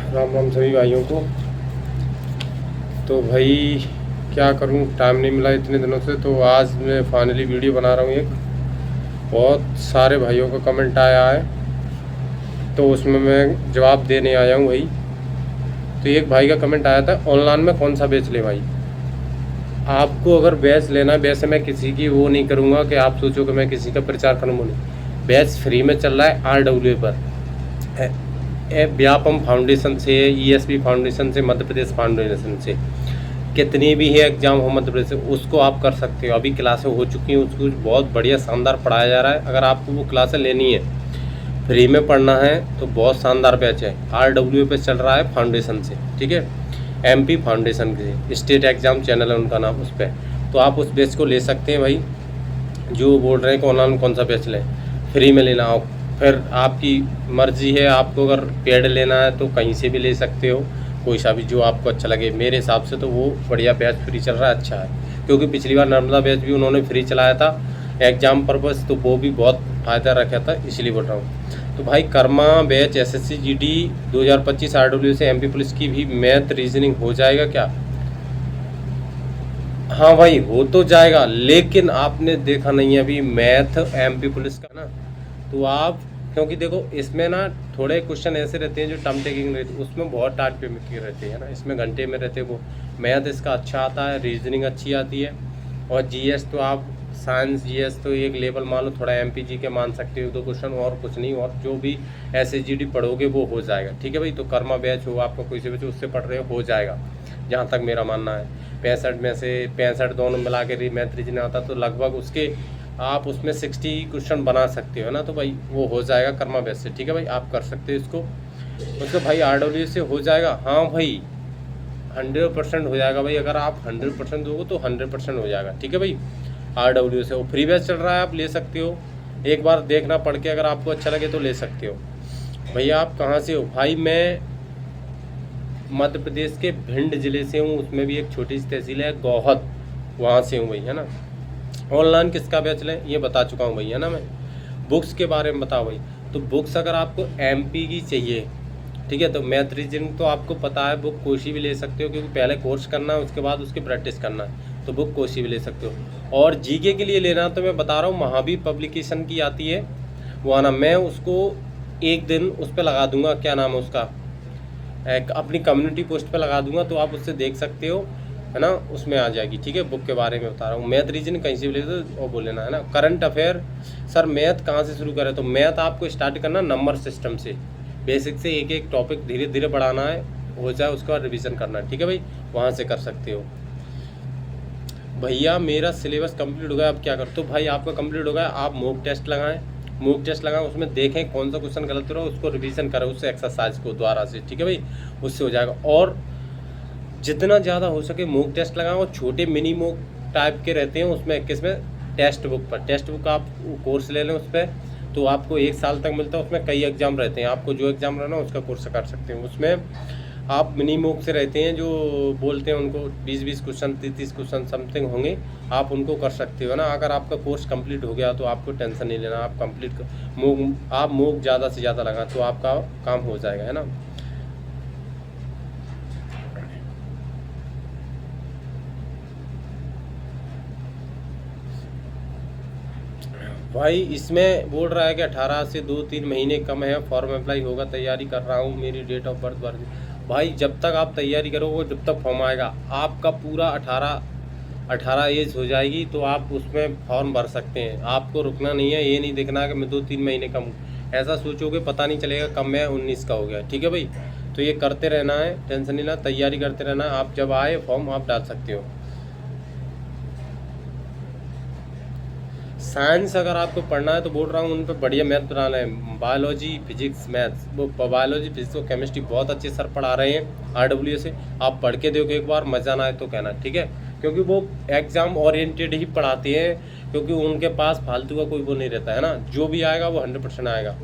राम राम सभी भाइयों को। तो भाई क्या करूं, टाइम नहीं मिला इतने दिनों से, तो आज मैं फाइनली वीडियो बना रहा हूं। एक बहुत सारे भाइयों का कमेंट आया है, तो उसमें मैं जवाब देने आया हूं भाई। तो एक भाई का कमेंट आया था, ऑनलाइन में कौन सा बेच ले भाई। आपको अगर बैच लेना है, वैसे मैं किसी की वो नहीं करूँगा कि आप सोचो कि मैं किसी का प्रचार करूँ। नहीं, बैच फ्री में चल रहा है RWA पर, व्यापम फाउंडेशन से, ESP फाउंडेशन से, मध्य प्रदेश फाउंडेशन से। कितनी भी है एग्ज़ाम हो मध्य प्रदेश से, उसको आप कर सकते हो। अभी क्लासें हो चुकी हैं, उसको बहुत बढ़िया शानदार पढ़ाया जा रहा है। अगर आपको वो क्लासें लेनी है, फ्री में पढ़ना है, तो बहुत शानदार बैच है। RWA पे चल रहा है फाउंडेशन से, ठीक है, MP फाउंडेशन के स्टेट एग्ज़ाम चैनल है उनका नाम, उस पर। तो आप उस बैच को ले सकते हैं भाई। जो बोल रहे हैं कि ऑनलाइन कौन सा बैच लें, फ्री में लेना हो, फिर आपकी मर्ज़ी है। आपको अगर पेड लेना है तो कहीं से भी ले सकते हो, कोई सा भी जो आपको अच्छा लगे। मेरे हिसाब से तो वो बढ़िया बैच फ्री चल रहा है, अच्छा है। क्योंकि पिछली बार नर्मदा बैच भी उन्होंने फ्री चलाया था एग्ज़ाम पर्पज़, तो वो भी बहुत फ़ायदा रखा था, इसलिए बोल रहा हूँ। तो भाई Karma batch SSC GD 2025 RWA से MP पुलिस की भी मैथ रीजनिंग हो जाएगा क्या? हाँ भाई, हो तो जाएगा, लेकिन आपने देखा नहीं है अभी मैथ MP पुलिस का ना। तो आप, क्योंकि देखो इसमें ना थोड़े क्वेश्चन ऐसे रहते हैं जो टर्म टेकिंग रहती है, उसमें बहुत टाइट पे के रहते हैं ना, इसमें घंटे में रहते हैं वो। मैथ इसका अच्छा आता है, रीजनिंग अच्छी आती है, और GS तो आप साइंस GS तो एक लेवल मान लो, थोड़ा MPG के मान सकते हो, 2 क्वेश्चन और कुछ नहीं। और जो भी SSGD पढ़ोगे वो हो जाएगा, ठीक है भाई। तो कर्मा बैच हो, आपका कोई से भी उससे पढ़ रहे हो जाएगा, जहाँ तक मेरा मानना है। 65 में से 65 दोनों मिला के मैथ रीजनिंग आता, तो लगभग उसके आप उसमें 60 क्वेश्चन बना सकते हो ना। तो भाई वो हो जाएगा कर्मा बैच से, ठीक है भाई, आप कर सकते हो इसको। उसके भाई RWA से हो जाएगा, हाँ भाई 100% हो जाएगा भाई। अगर आप 100% दोगे तो 100% हो जाएगा, ठीक है भाई। RWA से वो फ्री बैच चल रहा है, आप ले सकते हो। एक बार देखना पढ़ के, अगर आपको अच्छा लगे तो ले सकते हो। भैया आप कहाँ से हो? भाई मैं मध्य प्रदेश के भिंड जिले से हूँ, उसमें भी एक छोटी सी तहसील है गौहद, वहाँ से हूँ भाई, है ना। ऑनलाइन किसका बैच लें ये बता चुका हूँ भाई, है ना। मैं बुक्स के बारे में बताओ भाई। तो बुक्स अगर आपको MP की चाहिए, ठीक है, तो मैथ रीजनिंग तो आपको पता है, बुक कोई भी ले सकते हो, क्योंकि पहले कोर्स करना है, उसके बाद उसकी प्रैक्टिस करना है, तो बुक कोई भी ले सकते हो। और GK के लिए लेना तो मैं बता रहा हूँ, महावीर पब्लिकेशन की आती है वो आना, मैं उसको एक दिन उस पर लगा दूंगा, क्या नाम है उसका, अपनी कम्युनिटी पोस्ट पे लगा दूंगा, तो आप उससे देख सकते हो, है ना, उसमें आ जाएगी, ठीक है। बुक के बारे में बता रहा हूँ। मैथ रीजन कहीं से भी ले दो और बोल लेना, है ना। करंट अफेयर, सर मैथ कहाँ से शुरू करें? तो मैथ आपको स्टार्ट करना नंबर सिस्टम से, बेसिक से एक एक टॉपिक धीरे धीरे बढ़ाना है, हो जाए उसका रिवीजन करना है, ठीक है भाई, वहाँ से कर सकते हो। भैया मेरा सिलेबस कंप्लीट हो गया, अब क्या कर? तो भाई आपका कंप्लीट हो गया, आप मॉक टेस्ट लगाएं, मॉक टेस्ट लगाएं, उसमें देखें कौन सा क्वेश्चन गलत हो रहा है, उसको रिवीजन करें उससे, एक्सरसाइज को द्वारा से, ठीक है भाई, उससे हो जाएगा। और जितना ज़्यादा हो सके मॉक टेस्ट लगाएं, और छोटे मिनी मॉक टाइप के रहते हैं उसमें, किसमें, टेक्स्ट बुक पर। टेक्स्ट बुक आप कोर्स ले लें उस पर, तो आपको 1 साल तक मिलता है। उसमें कई एग्जाम रहते हैं, आपको जो एग्ज़ाम रहना उसका कोर्स कर सकते हैं। उसमें आप मिनी मॉक से रहते हैं, जो बोलते हैं उनको 20-20 क्वेश्चन, 30-30 क्वेश्चन समथिंग होंगे, आप उनको कर सकते हो ना। अगर आपका कोर्स कंप्लीट हो गया तो आपको टेंशन नहीं लेना, आप कंप्लीट मॉक, आप मॉक ज़्यादा से ज़्यादा लगाएं तो आपका काम हो जाएगा, है ना। भाई इसमें बोल रहा है कि 18 से 2-3 महीने कम है, फॉर्म अप्लाई होगा, तैयारी कर रहा हूँ, मेरी डेट ऑफ बर्थ भर दी। भाई जब तक आप तैयारी करोगे, जब तक फॉर्म आएगा, आपका पूरा 18 एज हो जाएगी, तो आप उसमें फॉर्म भर सकते हैं। आपको रुकना नहीं है, ये नहीं देखना कि मैं 2-3 महीने कम हूँ, ऐसा सोचोगे पता नहीं चलेगा कब मैं 19 का हो गया, ठीक है भाई। तो ये करते रहना है, टेंशन नहीं लेना, तैयारी करते रहना है, आप जब आए फॉर्म आप डाल सकते हो। साइंस अगर आपको पढ़ना है तो बोल रहा हूँ उन पर बढ़िया मैथ पढ़ाना है, बायोलॉजी फिजिक्स मैथ्स। वो बायोलॉजी फिजिक्स और केमिस्ट्री बहुत अच्छे सर पढ़ा रहे हैं RWA से, आप पढ़ के देखो एक बार, मज़ा ना आए तो कहना, ठीक है। क्योंकि वो एग्ज़ाम ओरिएंटेड ही पढ़ाते हैं, क्योंकि उनके पास फालतू का कोई वो नहीं रहता है ना, जो भी आएगा वो 100% आएगा।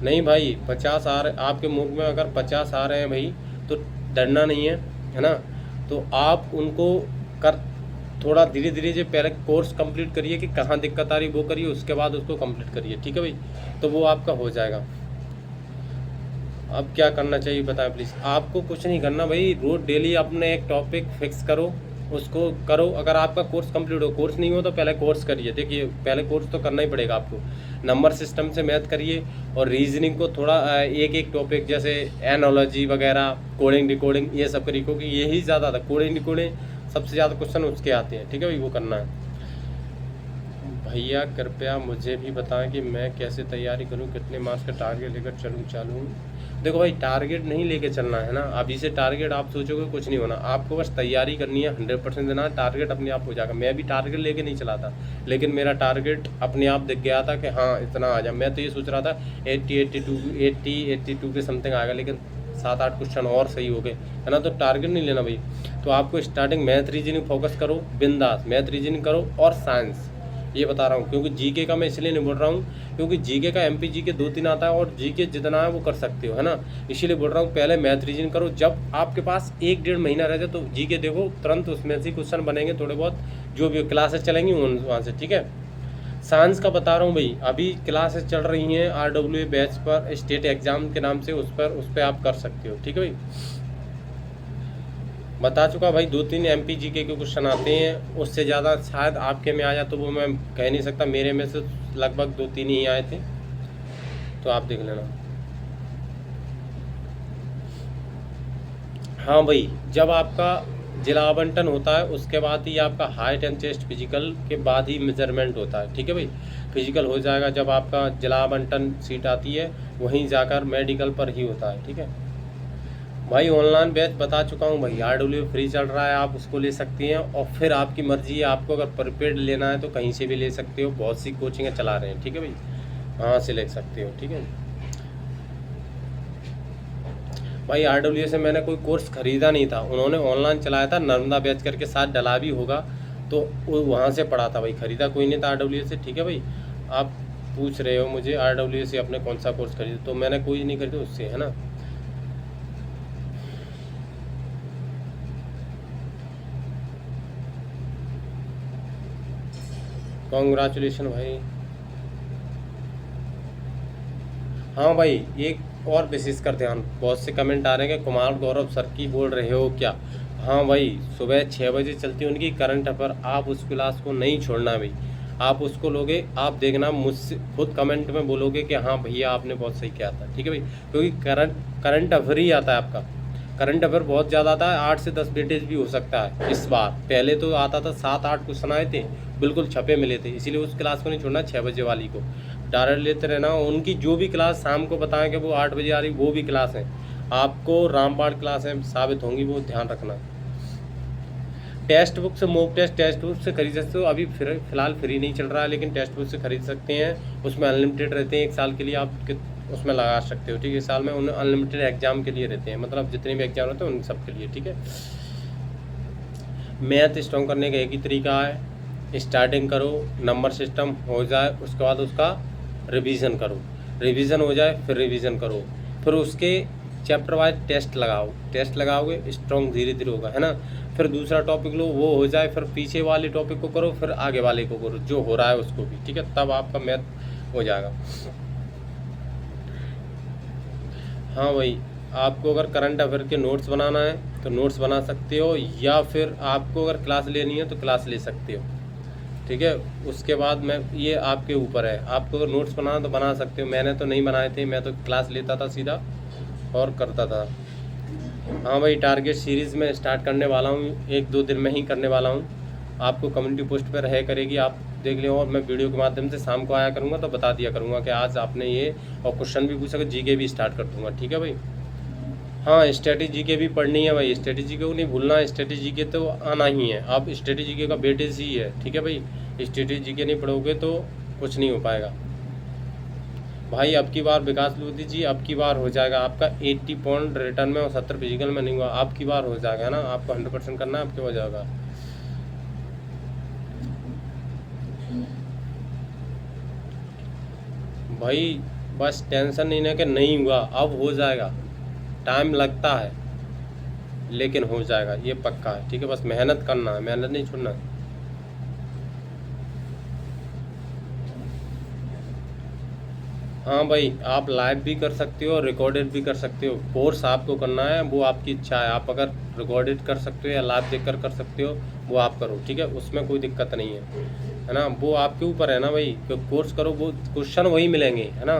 नहीं भाई 50 आ रहे आपके मुख में, अगर 50 आ रहे हैं भाई तो डरना नहीं है ना। तो आप उनको कर, थोड़ा धीरे धीरे जो पहले कोर्स कंप्लीट करिए कि कहाँ दिक्कत आ रही वो करिए, उसके बाद उसको कंप्लीट करिए, ठीक है भाई, तो वो आपका हो जाएगा। अब क्या करना चाहिए बताएं प्लीज़। आपको कुछ नहीं करना भाई, रोज डेली अपने एक टॉपिक फिक्स करो, उसको करो। अगर आपका कोर्स कंप्लीट हो, कोर्स नहीं हो तो पहले कोर्स करिए। देखिए पहले कोर्स तो करना ही पड़ेगा आपको। नंबर सिस्टम से मैथ करिए और रीजनिंग को थोड़ा एक एक टॉपिक जैसे एनोलॉजी वगैरह, कोडिंग डिकोडिंग, ये सब करिए, क्योंकि यही ज़्यादा था, कोडिंग डिकोडिंग सबसे ज़्यादा क्वेश्चन उसके आते हैं। ठीक है भाई, वो करना है। भैया कृपया मुझे भी बताएं कि मैं कैसे तैयारी करूं, कितने मार्क्स का टारगेट लेकर चलूं। देखो भाई, टारगेट नहीं लेके चलना है ना। अभी से टारगेट आप सोचोगे कुछ नहीं होना, आपको बस तैयारी करनी है, 100% देना, टारगेट अपने आप हो जाएगा। मैं भी टारगेट लेके नहीं चला था, लेकिन मेरा टारगेट अपने आप दिख गया था कि हाँ इतना आ जाए। मैं तो ये सोच रहा था 82 के समथिंग आएगा, लेकिन 7-8 क्वेश्चन और सही हो गए, है ना। तो टारगेट नहीं लेना भाई। तो आपको स्टार्टिंग मैथ रीजनिंग फोकस करो, बिंदास मैथ रीजनिंग करो और साइंस, ये बता रहा हूँ। क्योंकि जीके का मैं इसलिए नहीं बोल रहा हूँ क्योंकि जीके का एमपी जीके 2-3 आता है और जीके जितना है वो कर सकते हो, है ना। इसीलिए बोल रहा हूँ पहले मैथ रीजनिंग करो। जब आपके पास 1-1.5 महीना रह जाए तो जीके देखो, तुरंत उसमें से क्वेश्चन बनेंगे थोड़े बहुत, जो भी क्लासेस चलेंगी वहाँ से। ठीक है, साइंस का बता रहा हूँ भाई, अभी क्लासेस चल रही हैं RWA बैच पर, स्टेट एग्जाम के नाम से, उस पर आप कर सकते हो। ठीक है भाई, बता चुका भाई। 2-3 MPGK के क्वेश्चन आते हैं, उससे ज़्यादा शायद आपके में आ जाए तो वो मैं कह नहीं सकता। मेरे में से लगभग 2-3 ही आए थे, तो आप देख लेना। हाँ भाई, जब आपका जिला आवंटन होता है उसके बाद ही आपका हाइट एंड चेस्ट फिजिकल के बाद ही मेजरमेंट होता है। ठीक है भाई, फिजिकल हो जाएगा जब आपका जिला आवंटन सीट आती है, वहीं जाकर मेडिकल पर ही होता है। ठीक है भाई, ऑनलाइन बैच बता चुका हूँ भाई, RWA फ्री चल रहा है, आप उसको ले सकती हैं। और फिर आपकी मर्जी है, आपको अगर प्रीपेड लेना है तो कहीं से भी ले सकते हो, बहुत सी कोचिंगें चला रहे हैं। ठीक है भाई, वहाँ से ले सकते हो। ठीक है भाई, RWA से मैंने कोई कोर्स ख़रीदा नहीं था, उन्होंने ऑनलाइन चलाया था, नर्मदा बैच करके, साथ डला भी होगा, तो वो वहाँ से पढ़ा था भाई, ख़रीदा कोई नहीं था RWA से। ठीक है भाई, आप पूछ रहे हो मुझे RWA से अपने कौन सा कोर्स खरीदा, तो मैंने कोई नहीं खरीदा उससे, है ना। कॉन्ग्रेचुलेशन भाई। हाँ भाई, एक और विशेष कर ध्यान, बहुत से कमेंट आ रहे हैं कि कुमार गौरव सर की बोल रहे हो क्या। हाँ भाई, सुबह 6 बजे चलती है उनकी करंट अफेयर, आप उस क्लास को नहीं छोड़ना भाई। आप उसको लोगे, आप देखना मुझसे खुद कमेंट में बोलोगे कि हाँ भैया आपने बहुत सही किया था। ठीक है भाई, क्योंकि करंट अफेयर ही आता है आपका। करंट अफेयर बहुत ज़्यादा आता है, 8 से 10 वेटेज भी हो सकता है इस बार। पहले तो आता था 7-8 क्वेश्चन आए थे, बिल्कुल छपे मिले थे। इसीलिए उस क्लास को नहीं छोड़ना, 6 बजे वाली को डायरेक्ट लेते रहना। उनकी जो भी क्लास शाम को बताएं कि वो 8 बजे आ रही, वो भी क्लास है आपको रामबाण क्लास है साबित होंगी, वो ध्यान रखना। टेक्स्ट बुक से, मॉक टेस्ट बुक से खरीद सकते हो। अभी फिलहाल फ्री नहीं चल रहा है, लेकिन टेक्स्ट बुक से खरीद सकते हैं। उसमें अनलिमिटेड रहते हैं, 1 साल के लिए आप उसमें लगा सकते हो। ठीक है, साल में उन अनलिमिटेड एग्जाम के लिए रहते हैं, मतलब जितने भी एग्जाम रहते हैं उन सब के लिए। ठीक है, मैथ स्ट्रॉन्ग करने का एक ही तरीका है, स्टार्टिंग करो, नंबर सिस्टम हो जाए, उसके बाद उसका रिवीजन करो, रिवीजन हो जाए फिर रिवीजन करो, फिर उसके चैप्टर वाइज टेस्ट लगाओ, टेस्ट लगाओगे स्ट्रॉन्ग धीरे धीरे होगा, है ना। फिर दूसरा टॉपिक लो, वो हो जाए, फिर पीछे वाले टॉपिक को करो, फिर आगे वाले को करो, जो हो रहा है उसको भी। ठीक है, तब आपका मैथ हो जाएगा। हाँ भाई, आपको अगर करंट अफेयर के नोट्स बनाना है तो नोट्स बना सकते हो, या फिर आपको अगर क्लास लेनी है तो क्लास ले सकते हो। ठीक है, उसके बाद मैं, ये आपके ऊपर है, आपको अगर नोट्स बनाना तो बना सकते हो। मैंने तो नहीं बनाए थे, मैं तो क्लास लेता था सीधा और करता था। हाँ भाई, टारगेट सीरीज़ में स्टार्ट करने वाला हूँ, 1-2 दिन में ही करने वाला हूँ। आपको कम्युनिटी पोस्ट पर रह करेगी, आप देख लियो। और मैं वीडियो के माध्यम से शाम को आया करूँगा तो बता दिया करूँगा कि आज आपने ये, और क्वेश्चन भी पूछ सके, जीके भी स्टार्ट कर दूँगा। ठीक है भाई, हाँ स्ट्रेटेजी के भी पढ़नी है भाई, स्ट्रेटेजी को नहीं भूलना, स्ट्रेटेजी के तो आना ही है। अब स्ट्रेटेजी के का वेटेज ही है। ठीक है भाई, स्ट्रेटेजी के नहीं पढ़ोगे तो कुछ नहीं हो पाएगा भाई। अब की बार विकास लोधी जी, अब की बार हो जाएगा आपका 80 पॉइंट रिटर्न में और 70 फिजिकल में नहीं हुआ, अब की बार हो जाएगा ना। आपको 100% करना है, आपके हो जाएगा भाई। बस टेंशन नहीं ना कि नहीं हुआ, अब हो जाएगा। टाइम लगता है लेकिन हो जाएगा, ये पक्का है। ठीक है, बस मेहनत करना है, मेहनत नहीं छोड़ना है। हाँ भाई, आप लाइव भी कर सकते हो, रिकॉर्डेड भी कर सकते हो। कोर्स आपको करना है वो आपकी इच्छा है। आप अगर रिकॉर्डेड कर सकते हो या लाइव देखकर कर सकते हो, वो आप करो, ठीक है, उसमें कोई दिक्कत नहीं है ना। वो आपके ऊपर है ना भाई, क्योंकि कोर्स करो, वो क्वेश्चन वही मिलेंगे, है ना।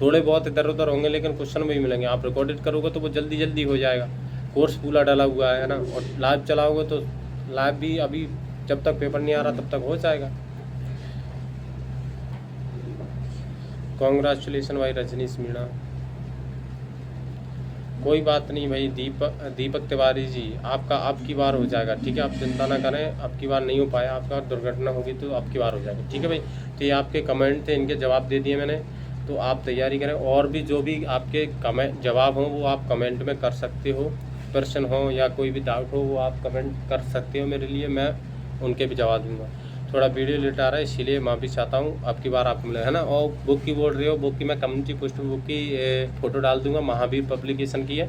थोड़े बहुत इधर उधर होंगे लेकिन क्वेश्चन वही मिलेंगे। आप रिकॉर्डेड करोगे तो वो जल्दी जल्दी हो जाएगा। कोर्स पूरा डाला हुआ है ना। और लाइव चलाओगे तो लाइव भी अभी जब तक पेपर नहीं आ रहा तब तक हो जाएगा। कॉन्ग्रेचुलेसन भाई रजनीश मीणा। कोई बात नहीं भाई, दीपक तिवारी जी, आपका अब की बार हो जाएगा, ठीक है। आप चिंता ना करें, अब की बार नहीं हो पाया आपका, दुर्घटना होगी तो अब की बार हो जाएगा, ठीक है भाई। तो ये आपके कमेंट थे, इनके जवाब दे दिए मैंने। तो आप तैयारी करें, और भी जो भी आपके कमेंट जवाब हों वो आप कमेंट में कर सकते हो। प्रश्न हो या कोई भी डाउट हो वो आप कमेंट कर सकते हो मेरे लिए, मैं उनके भी जवाब दूंगा। थोड़ा वीडियो लेट आ रहा है इसीलिए माफ़ी चाहता हूँ। अब की बार आपको मिले, है ना। और बुक की बोल रहे हो, बुक की मैं कम्युनिटी पोस्ट में बुक की फ़ोटो डाल दूंगा, महावीर पब्लिकेशन की है,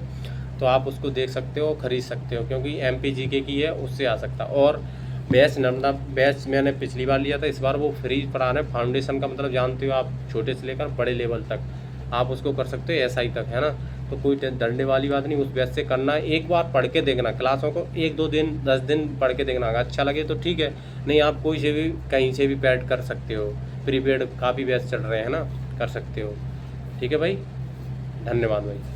तो आप उसको देख सकते हो, खरीद सकते हो, क्योंकि MPGK की है, उससे आ सकता। और बैच नर्मदा बैच मैंने पिछली बार लिया था, इस बार वो फ्री पढ़ा रहे हैं। फाउंडेशन का मतलब जानते हो आप, छोटे से लेकर बड़े लेवल तक आप उसको कर सकते हो, SI तक, है ना। तो कोई डरने वाली बात नहीं, उस बैच से करना है। एक बार पढ़ के देखना क्लासों को, 1-2 दिन 10 दिन पढ़ के देखना, अगर अच्छा लगे तो ठीक है, नहीं आप कोई से भी कहीं से भी पैड कर सकते हो। प्रीपेड काफ़ी बैच चल रहे हैं ना, कर सकते हो, ठीक है भाई। धन्यवाद भाई।